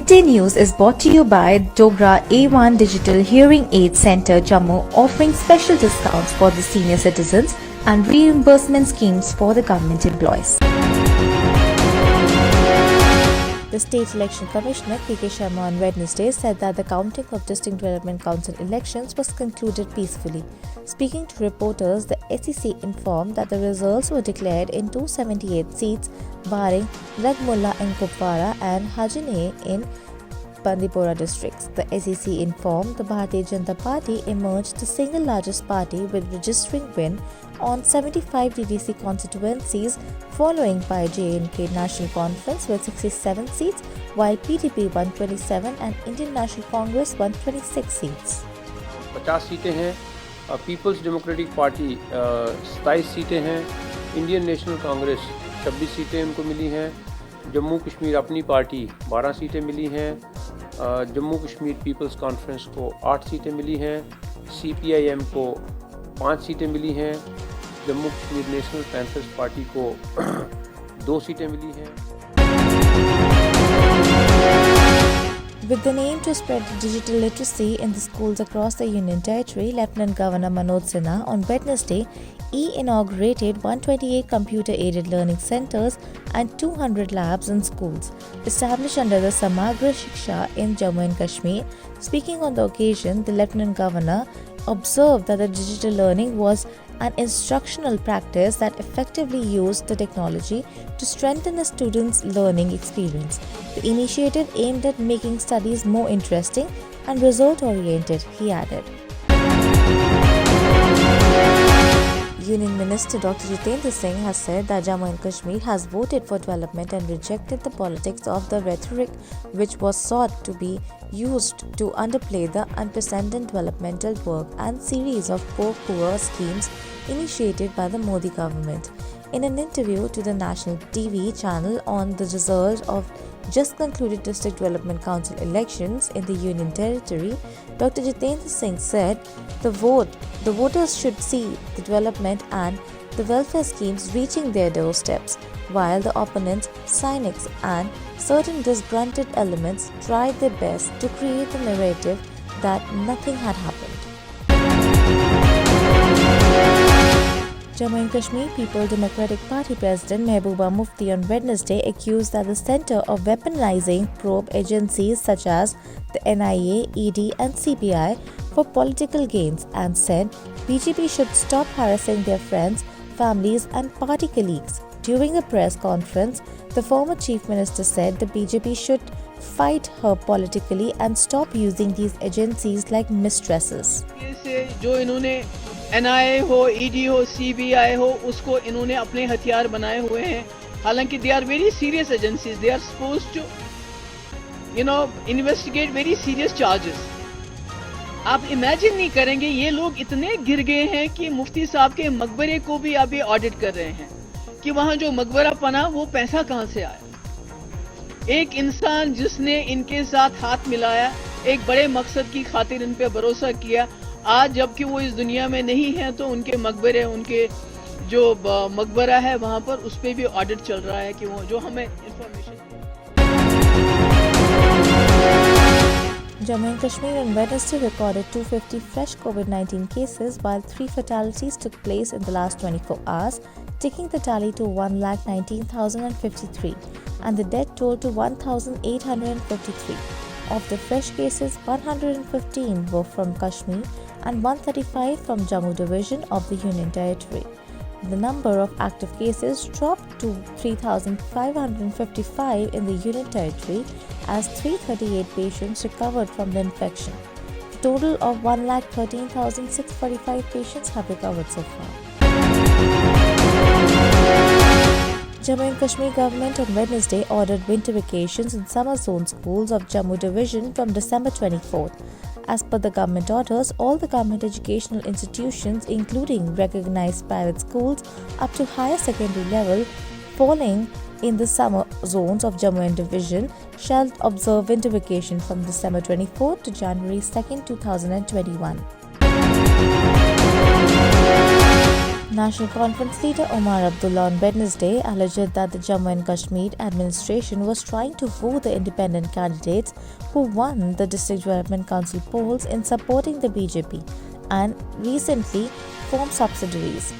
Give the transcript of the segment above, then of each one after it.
Midday News is brought to you by Dogra A1 Digital Hearing Aid Center, Jammu, offering special discounts for the senior citizens and reimbursement schemes for the government employees. The State Election Commissioner K.K. Sharma on Wednesday said that the counting of District Development Council elections was concluded peacefully. Speaking to reporters, the SEC informed that the results were declared in 278 seats, barring Ragmulla in Kupwara and Hajine in Bandipora districts. The SEC informed the Bharatiya Janata Party emerged the single largest party with registering win on 75 DDC constituencies, following by J&K National Conference with 67 seats, while PDP 127 and Indian National Congress 126 seats. 50 सीटें हैं, peoples democratic party 27 सीटें हैं, Indian national Congress 26 सीटें उनको मिली हैं, जम्मू कश्मीर अपनी party 12 सीटें मिली हैं, जम्मू कश्मीर पीपल्स कॉन्फ्रेंस को 8 सीटें मिली हैं, CPIM को 5 सीटें मिली हैं, Jammu Kashmir national panthers party को 2 सीटें मिली हैं. With the aim to spread digital literacy in the schools across the Union Territory, Lieutenant Governor Manoj Sinha on Wednesday inaugurated 128 computer-aided learning centers and 200 labs in schools established under the Samagra Shiksha in Jammu and Kashmir. Speaking on the occasion, the Lieutenant Governor observed that the digital learning was an instructional practice that effectively used the technology to strengthen the students' learning experience. The initiative aimed at making studies more interesting and result-oriented, he added. Union Minister Dr. Jitendra Singh has said that Jammu and Kashmir has voted for development and rejected the politics of the rhetoric which was sought to be used to underplay the unprecedented developmental work and series of poor schemes initiated by the Modi government. In an interview to the national TV channel on the result of just concluded District Development Council elections in the Union Territory, Dr. Jitendra Singh said the voters should see the development and the welfare schemes reaching their doorsteps, while the opponents, cynics and certain disgruntled elements tried their best to create the narrative that nothing had happened. Jammu and Kashmir People Democratic Party President Mehbooba Mufti on Wednesday accused that the center of weaponizing probe agencies such as the NIA, ED and CBI for political gains and said BJP should stop harassing their friends, families and party colleagues. During a press conference, the former Chief Minister said the BJP should fight her politically and stop using these agencies like mistresses. NIA हो, ED हो, CBI हो, उसको इन्होंने अपने हथियार बनाए हुए हैं. हालांकि they are very serious agencies. They are supposed to, investigate very serious charges. आप इमेजिन नहीं करेंगे ये लोग इतने गिर गए हैं कि मुफ्ती साहब के मकबरे को भी अभी ऑडिट कर रहे हैं कि वहां जो मकबरा बना वो पैसा कहां से आया. एक इंसान जिसने इनके साथ हाथ मिलाया, एक बड़े मकसद की खातिर इन पे भरोसा किया, आज जबकि वो इस दुनिया में नहीं है तो उनके मकबरे, उनके जो मकबरा है वहां पर उस पे भी ऑडिट चल रहा है कि वो जो हमें information. Jammu and Kashmir on Wednesday recorded 250 fresh COVID-19 cases, while 3 fatalities took place in the last 24 hours, taking the tally to 119,053 and the death toll to 1,853. Of the fresh cases, 115 were from Kashmir and 135 from Jammu Division of the Union Territory. The number of active cases dropped to 3,555 in the Union Territory as 338 patients recovered from the infection. A total of 113,645 patients have recovered so far. Jammu and Kashmir government on Wednesday ordered winter vacations in summer zone schools of Jammu Division from December 24th. As per the government orders, all the government educational institutions, including recognized private schools up to higher secondary level, falling in the summer zones of Jammu and Division, shall observe winter vacation from December 24th to January 2nd, 2021. National Conference leader Omar Abdullah on Wednesday alleged that the Jammu and Kashmir administration was trying to woo the independent candidates who won the District Development Council polls in supporting the BJP and recently formed subsidiaries.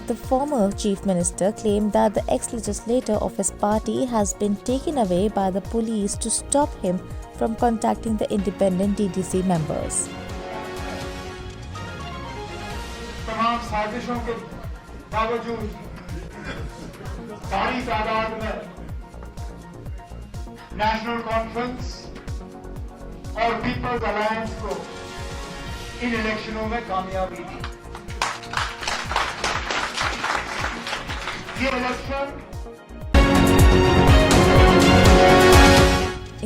The former chief minister claimed that the ex-legislator of his party has been taken away by the police to stop him from contacting the independent DDC members. तमाम साजिशों के बावजूद भारी तादाद में national conference और peoples alliance को इन इलेक्शनों में कामयाबी दी। ये election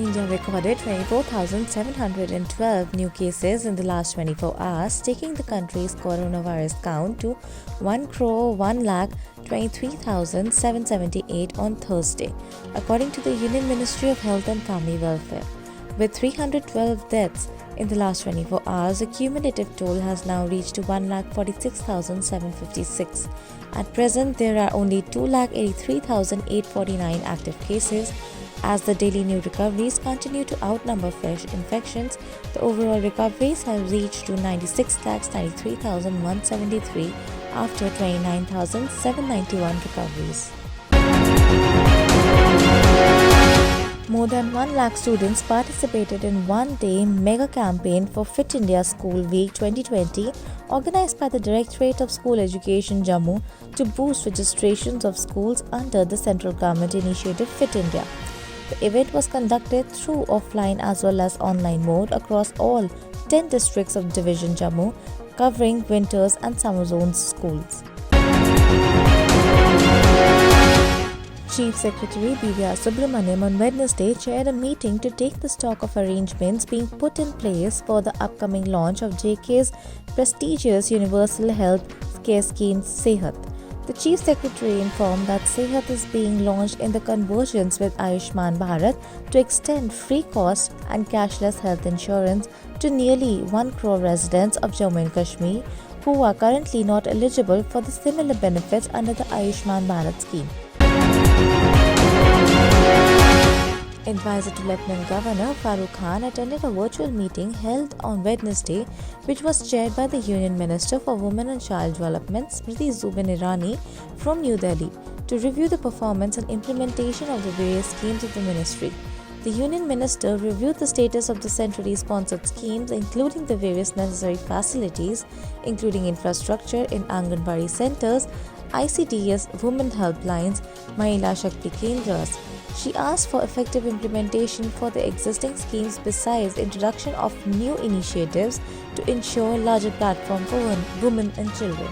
India recorded 24,712 new cases in the last 24 hours, taking the country's coronavirus count to 1,123,778 on Thursday, according to the Union Ministry of Health and Family Welfare. With 312 deaths in the last 24 hours, the cumulative toll has now reached to 1,46,756. At present, there are only 2,83,849 active cases. As the daily new recoveries continue to outnumber fresh infections, the overall recoveries have reached to 96,93,173 after 29,791 recoveries. More than 1 lakh students participated in one-day mega campaign for Fit India School Week 2020 organized by the Directorate of School Education Jammu to boost registrations of schools under the central government initiative Fit India. The event was conducted through offline as well as online mode across all 10 districts of Division Jammu, covering winters and summer zones schools. Chief Secretary B.V.R. Subramaniam on Wednesday chaired a meeting to take the stock of arrangements being put in place for the upcoming launch of JK's prestigious Universal Health Care Scheme Sehat. The Chief Secretary informed that Sehat is being launched in the convergence with Ayushman Bharat to extend free cost and cashless health insurance to nearly 1 crore residents of Jammu and Kashmir who are currently not eligible for the similar benefits under the Ayushman Bharat scheme. Advisor to Lieutenant Governor Farooq Khan attended a virtual meeting held on Wednesday, which was chaired by the Union Minister for Women and Child Development, Smriti Zubin Irani, from New Delhi, to review the performance and implementation of the various schemes of the ministry. The Union Minister reviewed the status of the centrally sponsored schemes, including the various necessary facilities, including infrastructure in Anganwadi centers, ICDS women helplines, Mahila Shakti Kendras. She asked for effective implementation for the existing schemes besides introduction of new initiatives to ensure larger platform for women and children.